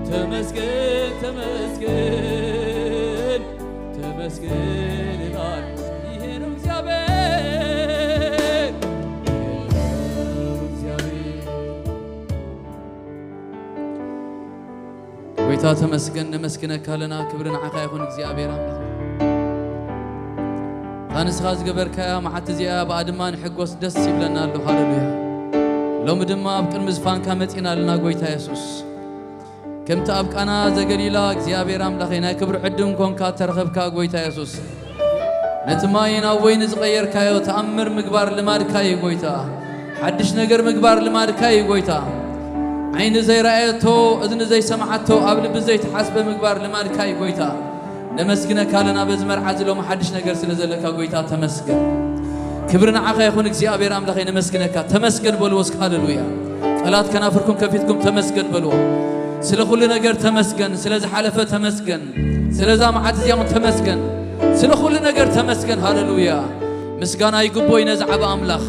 تمسكن تمسكن تمسكن الآن يهنو እግዚአብሔር ويتا تمسكن نمسكنك لنا كبرنا عقا يكون እግዚአብሔር አምላክ ታንስኻዝ ገበርካ ማዓትዚያ ባድማን ሕጎስ ደስ ይብለናል ሃሌሉያ ሎም ድማ ኣብ ቅድሚ ዝፋንካ መጽናልና ጎይታ ኢየሱስ ከምታ ኣብ ቃና ዘገሊላ እግዚአብሔር አምላኸና ክብር ዕድም ኮንካ ተረኸብካ ጎይታ ኢየሱስ ነትማይና ወይን ዝቀየርካዮ ተአምር ምግባር ልማድካይ ጎይታ ሓድሽ ነገር ምግባር ልማድካይ ጎይታ ዓይን ዘይራአየቶ እዝን ዘይሰማዓቶ ኣብ ልብ ዘይተሓስበ ምግባር ልማድካይ ጎይታ نمسكنك لنا بزمر عزلو محدش نجر سلزلك قويتا تمسكن كبرنا عقا يكون እግዚአብሔር አምላክ نمسكنك تمسكن بلوس هاللويا قالات كنافركم كفيتكم تمسكن بلو سل كل نجر تمسكن سلز حلفه تمسكن سلزا معتزيام تمسكن سل كل نجر تمسكن هاللويا مسكانا يقبو ينزع باملاخ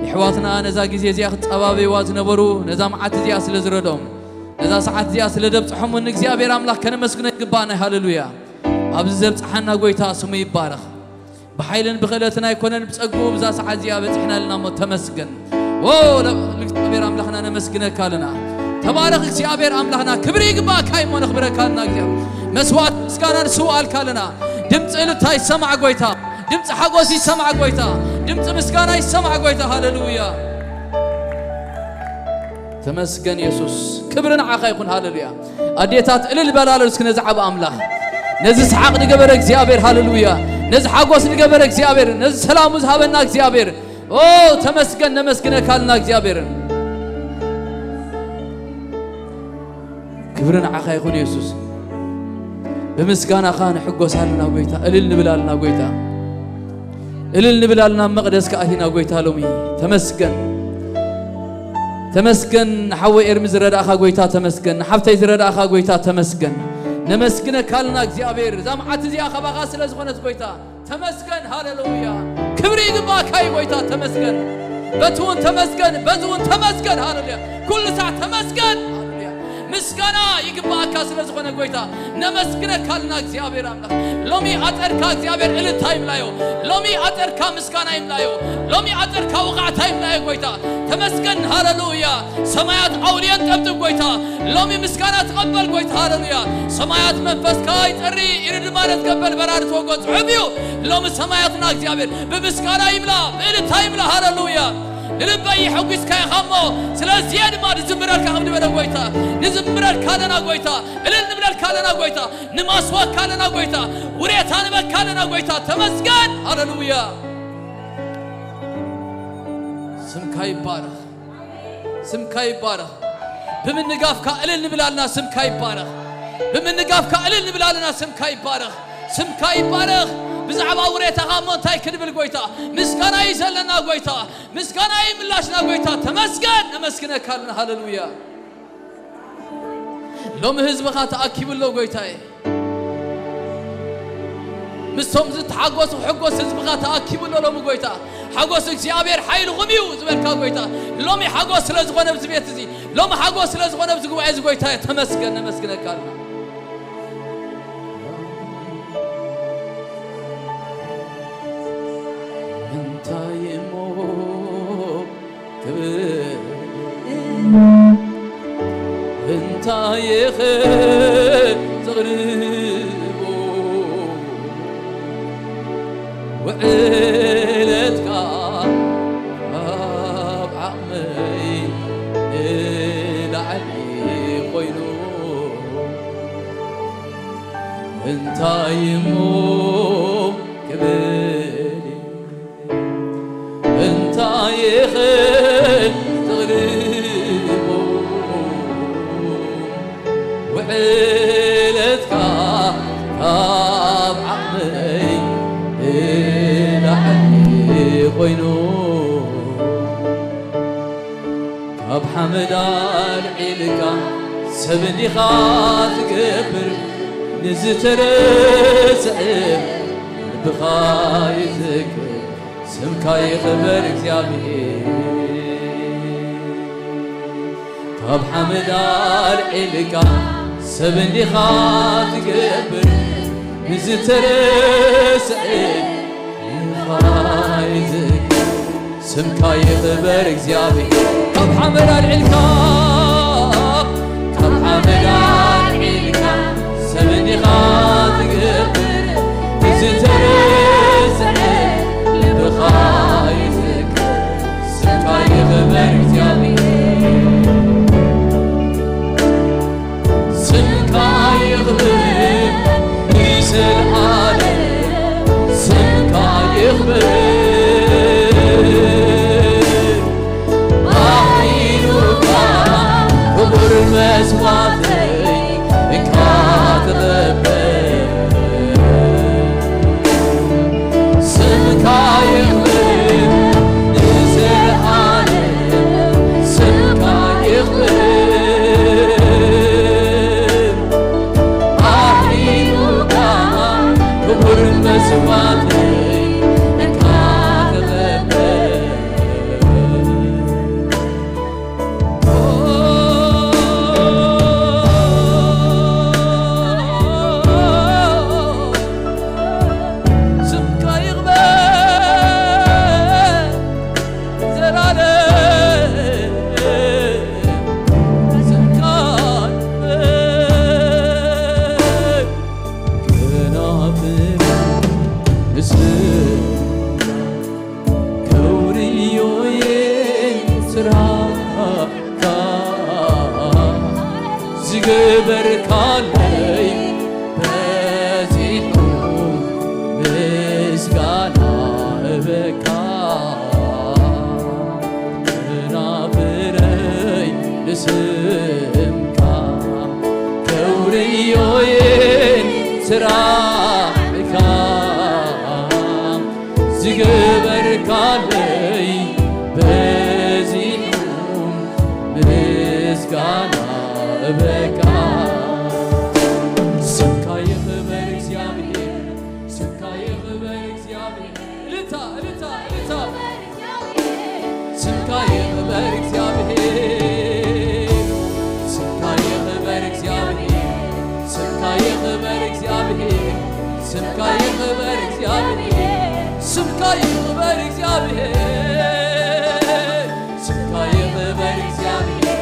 يحواتنا نزا غزي زي طبابي واز نبرو نزا معتزيا سلزردوم نزا ساعات زي سلدبصحم من እግዚአብሔር አምላክ ከነመስክነ ግባና ሃሌሉያ አብዝ ዘብጽሐና ጎይታ ስሙ ይባረክ በኃይልን በኸለትና ይኮነን በጸጉ ብዛ ሰዓት ዚያ በጽሕናልና ተመስገን ኦ ለእግዚአብሔር አምላክና ነመስግነካልና ተባረክ እግዚአብሔር አምላክና ክብር ይግባ ካይሞ ነኽብረካልና እግዚአብሔር መስዋዕት ምስጋናን ስዋል ካልና ድምጽ እልልታ ይሰማዕ ጎይታ ድምጽ ሐጎስ ይሰማዕ ጎይታ ድምጽ ምስጋና ይሰማዕ ጎይታ ሃሌሉያ تمسكن يسوس كبرنا عقا يكون هاللويا أديتات إلل بلالو سكن زعب أملاخ نزس حق نقبرك زيابير هاللويا نزس حقوس نقبرك زيابير نزس سلام وزهابنا زيابير أوه تمسكن نمسكن كالنا زيابير كبرنا عقا يكون يسوس بمسكان أخانا حقوس هالنا قويتا إلل نبلالنا قويتا إلل نبلالنا مقدس كأهلنا قويتا لومي تمسكن تمسكن حوي إرمز رد أخا قويتا تمسكن حفتي رد أخا قويتا تمسكن نمسكن كالنا እግዚአብሔር زمعت زي أخا بغاسل أزغنت قويتا تمسكن هاللويا كبري قباك هاي قويتا تمسكن بتون تمسكن بزون تمسكن هاللويا كل ساعة تمسكن هاللويا مسكنا يقباك كاسل أزغنت قويتا نمسكن كالنا እግዚአብሔር أملاك لومي أتركا እግዚአብሔር إلي تايم لايو لومي أتركا مسكنا يم لايو لومي أتركا وقع تايم لايو قويتا تمسكن هاللويا سمايات أوليان تبتب قويتا لومي مسكانا تقبل قويتا هاللويا سمايات منفس كاي تري إرد ما نتقبل برارة وقوت عبيو لومي سماياتنا እግዚአብሔር بمسكانا يملا بإلتا يملا هاللويا للبي حقيس كاي خمو سلازياد ما نزمرال كامل بدا قويتا نزمرال كالنا قويتا إلل نمرال كالنا قويتا نماسوا كالنا قويتا وريتان بك كالنا قويتا تمسكن هاللويا سمكاي بارخ سمكاي بارخ بمن نقافك إلل نبلالنا سمكاي بارخ بمن نقافك إلل نبلالنا سمكاي بارخ سمكاي بارخ بزعب أوريتا غامون تاي كدب القويتا مسكانا يزلنا قويتا مسكانا يملاشنا قويتا تمسكن نمسكنا كالنا هاللويا لوم هزبخا تأكيب اللو قويتاي مستهم زت حقوس وحقوس هزبخا تأكيب اللو لوم قويتا حقوس እግዚአብሔር حيل غميو زبركا قويتا لومي حقوس لزغونه بزبيت زي لوم حقوس لزغونه بزغوا عز قويتا تمسكن نمسكنا كالنا انت يمو كبر انت يخير زغربو وعيلتك اب عمي العلي خوينو انت يمو كبري انت يخير زغربو وعيلتك اب عمي العلي خوينو كاب حمدان عيلك سبني خاط قبر نزترسعب بخايتك سمكاي خبر እግዚአብሔር كاب حمد العلكا سبن دي خات قبر نزترسعين يخايزك سمكا يخبر اكزيابي كاب حمد العلكا كاب حمد العلكا سبن دي خات قبر نزترسعين يخايزك سمكا يخبر اكزيابي العالم سمكا يخبر أحيلك كبر مسواتي كاتغبر سمكا يخبر نزل العالم سمكا يخبر مسواتي كاتغبر سمكا يغبر زلالي سمكا يغبر كنافر كوريوين سراكا زغبر كالي بزيحو مسغانا بكا نافري لسمكا كوريوين سراكا زغبر كالي بزيحو مسغانا بكا سمكا يخبر اكزيابير سمكا يخبر اكزيابير لتا سمكا يخبر اكزيابير سمكا يخبر اكزيابير سمكا يخبر اكزيابير سمكا يخبر اكزيابير سمكا يخبر اكزيابير سمكا يخبر اكزيابير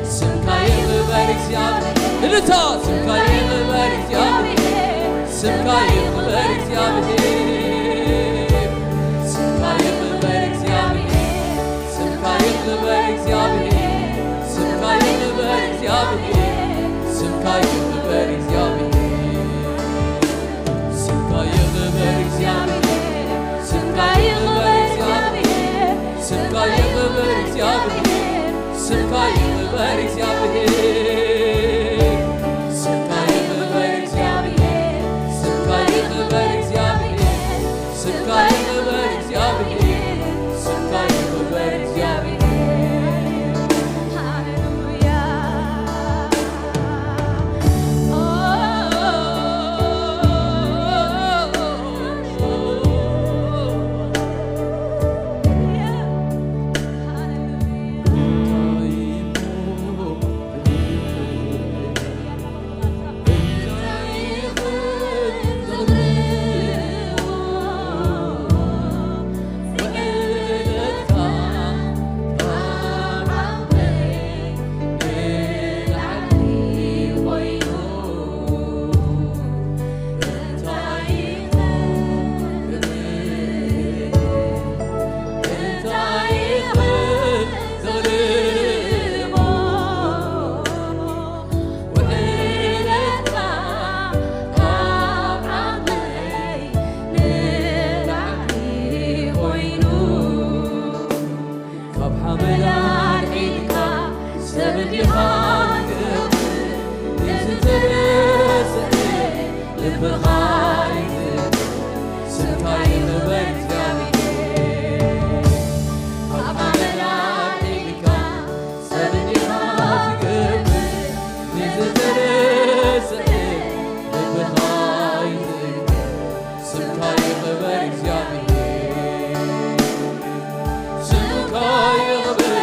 سمكا يخبر اكزيابير لتا سمكا يخبر اكزيابير سمكا يخبر اكزيابير سمكا يخبر اكزيابير سمكا يخبر اكزيابير سمكا يخبر اكزيابير سمكا يخبر اكزيابير سمكا يخبر اكزيابير سمكا يخبر اكزيابير سمكا يخبر اكزيابير سمكا يخبر اكزيابير سمكا يخبر اكزيابير سمكا يخبر اكزيابير سمكا يخبر اكزيابير سمكا يخبر اكزيابير سمكا يغبر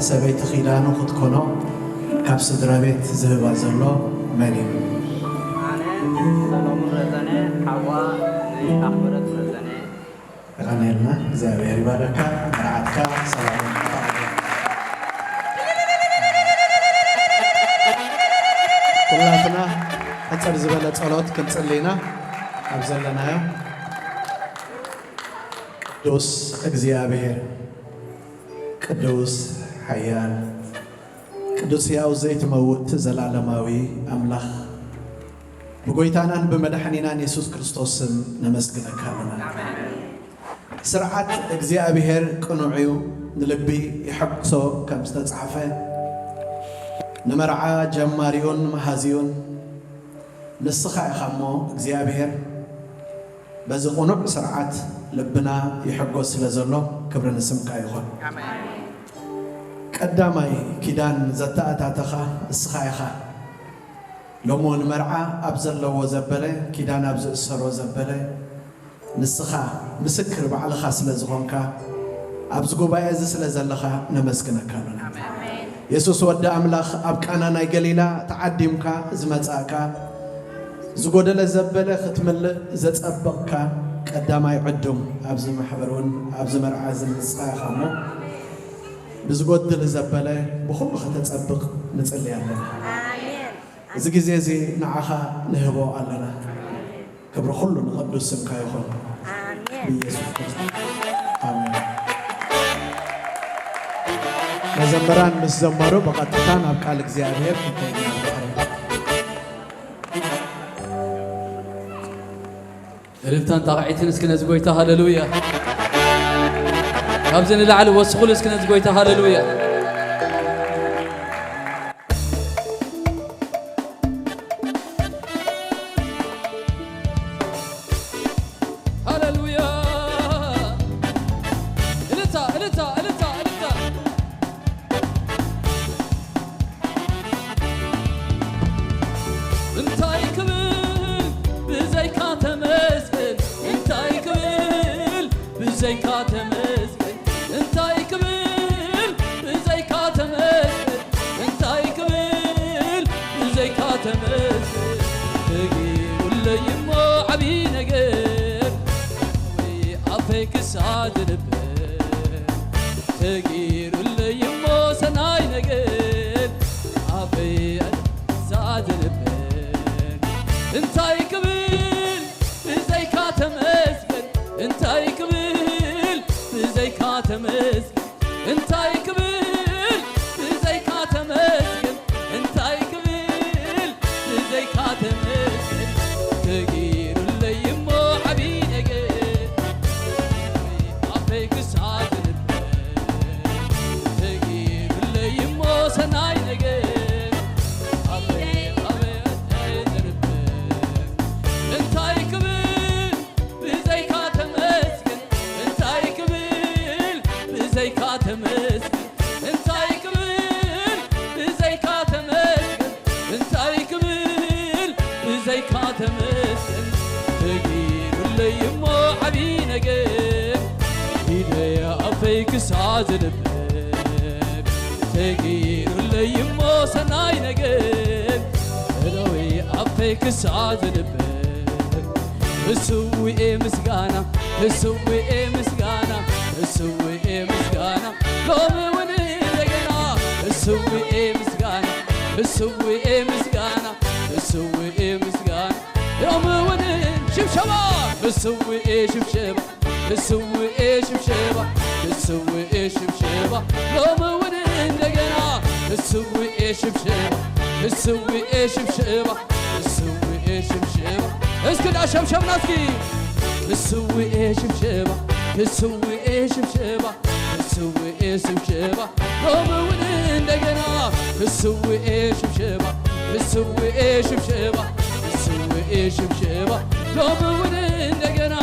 سبيت خيلانو خد كونو كابس درابيت زهبا زلو ماني أنا سلام رزانة حوا أخبرت رزانة غنيلنا زابير بركة رعاتك سلام كلاتنا أتصل زبالة صلوات كنصلينا أبزلنا يا دوس እግዚአብሔር ቅዱስ حيان ቅዱስ ያው ዘይት መውት ዘላለማዊ አምላክ በጎይታናን በመድኃኒናን ኢየሱስ ክርስቶስን ነመስግነካለና ስርዓት እግዚአብሔር ቅኑዑ ንልቢ ይሐቅሶ ከም ዝተጻፈ ንመርዓ ጀማሪውን መሃዚውን ንስኻ ኢኻሞ እግዚአብሔር በዚ ቅኑዕ ስርዓት ልብና ይሐጎስ ስለዘሎ ክብር ንስምካ ይኹን አሜን ቀዳማይ ኪዳን ዘተአታተኻ እስኻ ኢኻ ሎሞን መርዓ ኣብዘለዎ ዘበለ ኪዳን ኣብዝእሰሮ ዘበለ ንስኻ ምስክር ባዕልኻ ስለዝኾንካ ኣብዚ ጉባኤ እዚ ስለዘለኻ ነመስግነካ ኣለና አሜን ኢየሱስ ወዲ ኣምላኽ ኣብ ቃና ናይ ገሊላ ተዓዲምካ ዝመጻእካ ዝጎደለ ዘበለ ክትምልእ ዘጸበቕካ ቀዳማይ ዕዱም ኣብዚ ማሕበሩን ኣብዚ መርዓ ዝንጽኻሞ بزغدل زبالة بخل ختتصبق نصلي علينا آمين إذا جزء نعخا نهبو علينا كبر خلو نقدس سمك يخل آمين بيسوع آمين مزمران مزمرو بقى تكان أبكالك زيادة رفتان تقعيتين اسكن زغويتا هاللويا أبزن العلو وسخول اسكن زغويتا هاللويا هاللويا إلتا تمسكن تغير اللي يمو عبي نقر وعفيك سعد لبن تغير اللي يمو سناي نقر عفيك سعد لبن انتاي كبيل بزيكا تمسكن انتاي كبيل بزيكا تمسكن انتاي كبيل بزيكا تمسكن انتاي كبيل بزيكا تمسكن تغير اللي يمو عبينك عفيك سعد لبن تغير اللي يمو سناي نقر تمسكن انتاي كبيل بزيكا تمسكن انتاي كبيل بزيكا تمسكن تغير اللي يمو عبينك إيدي عفيك سعد لبك تغير اللي يمو سناي نقر لوي عفيك سعد لبك بسوي ايه مسقانا بسوي ايه مسقانا بسوي ايه مسقانا لوم وني لقنا بسوي ايه مسقانا بسوي ايه مسقانا بسوي ايه مسقانا يوم وني شبشبا بسوي ايه شبشبا بسوي ايه شبشبا بسوي ايه شبشبا لوم وني لقنا بسوي ايه شبشبا بسوي ايه شبشبا بسوي ايه شبشبا اسكت عشبشب ناسكي بسوي ايه شبشبا بسوي ايه شبشبا بسوي ايه شبشبا لوم وني لقنا بسوي ايه شبشبا بسوي ايه شبشبا بسوي ايه شبشبا لوم وني لقنا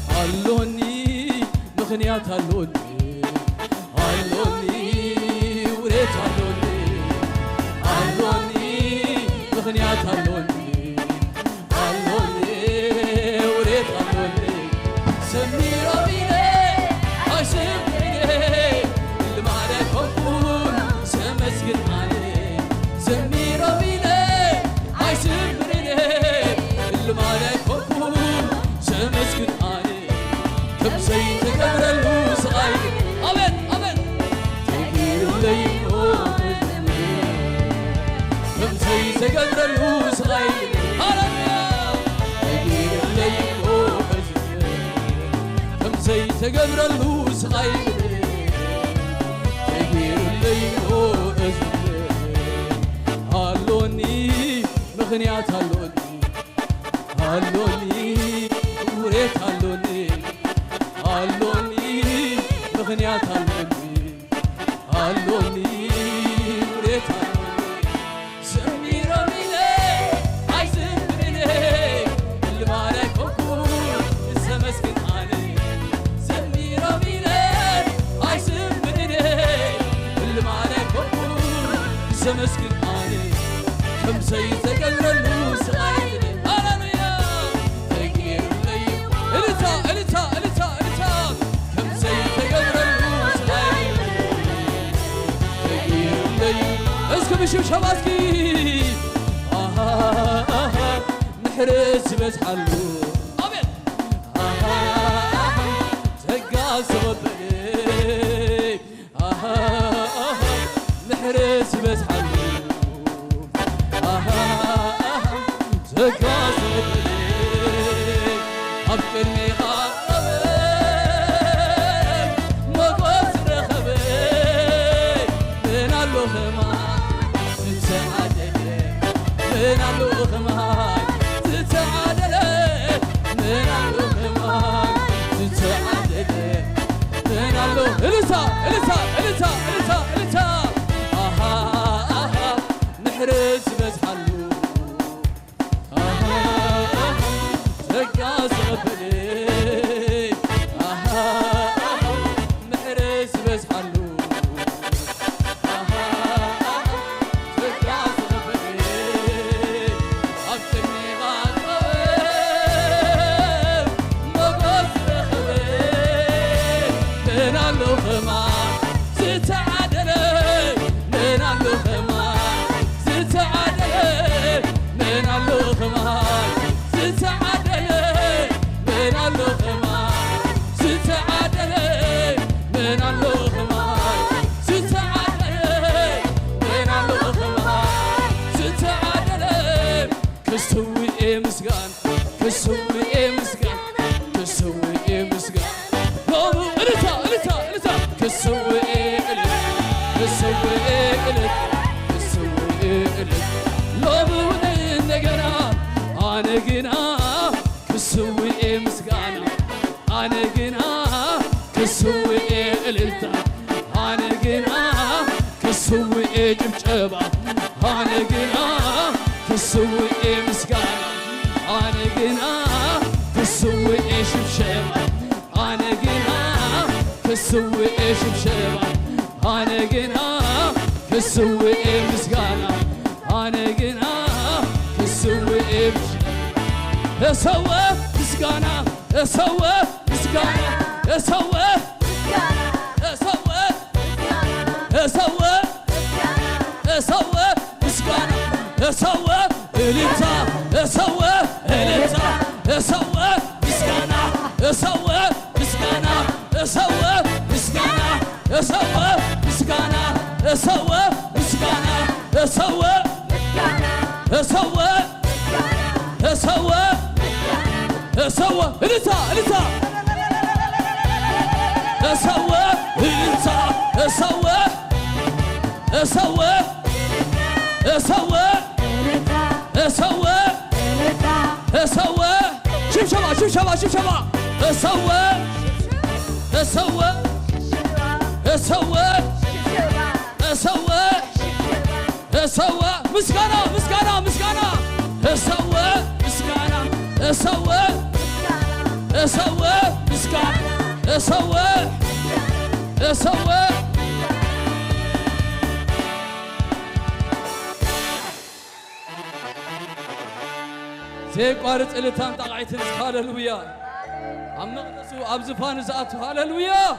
هلوني مغنيات هلوني هلوني وريت هلوني هلوني مغنيات هلوني هلوني وريت هلوني سميرة بيني هاي سميري اللي ما عليك هكون سمسكن علي سميرة بيني هاي سميري اللي ما عليك هكون سمسكن علي كم سيد قبر الوصاي أبد أبد تغير اللي يموت كم سيد قبر الوصاي هلا تغير اللي يموت كم سيد قبر الوصاي تغير اللي يموت هلوني مغنيات هلوني هلوني وريت هلوني هلوني مغنيات هلوني هلوني وريت هلوني سميرة ميلي هاي سميري اللي ما عليك هكون لسه مسكن علي سميرة ميلي هاي سميري اللي ما عليك هكون لسه مسكن علي كم سيد قدر الوصاي شوف شباسكي نحرس بس حلو أبيض تقاس وبلي نحرس بس حلو تقاس وبلي أفكرني غاطبي مقوس رخبي من اللخمة من اللخمان تتعادل من اللخمان تتعادل من اللخ إلتا إلتا إلتا إلتا إلتا نحرس بس حلو تقاس بلي نحرس بس حلو مسكان كسوي مسكان كسوي مسكان لومو إلتا إلتا إلتا كسوي إلت كسوي إلت كسوي إلت لومو نجنا أنا جنا كسوي مسكان أنا جنا كسوي إلتا أنا جنا كسوي جبجبا أنا جنا كسوي مسكان أنا جنا كسوي شبشبا أنا جنا كسوي شبشبا أنا جنا كسوي مسكان أنا جنا كسوي سوى مسكان سوى مسكان سوى سوى سوى سوى مسكان سوى إلتا سوى إلتا سوى مسكان سوى مسكان سوى مسكان سوى مسكان سوى مسكان سوى سوى سوى سوى إلتا إلتا سوى إلتا سوى سوى سوى سوى سوى شوف شباب شوف شباب شوف شباب سوى سوى سوى سوى سوى مسكانة مسكانة مسكانة سوى مسكانة سوى سوى مسكانة سوى سوى زي قارت إلتان طلعت هاللويا عم نقدسو أبزفان زاتو هاللويا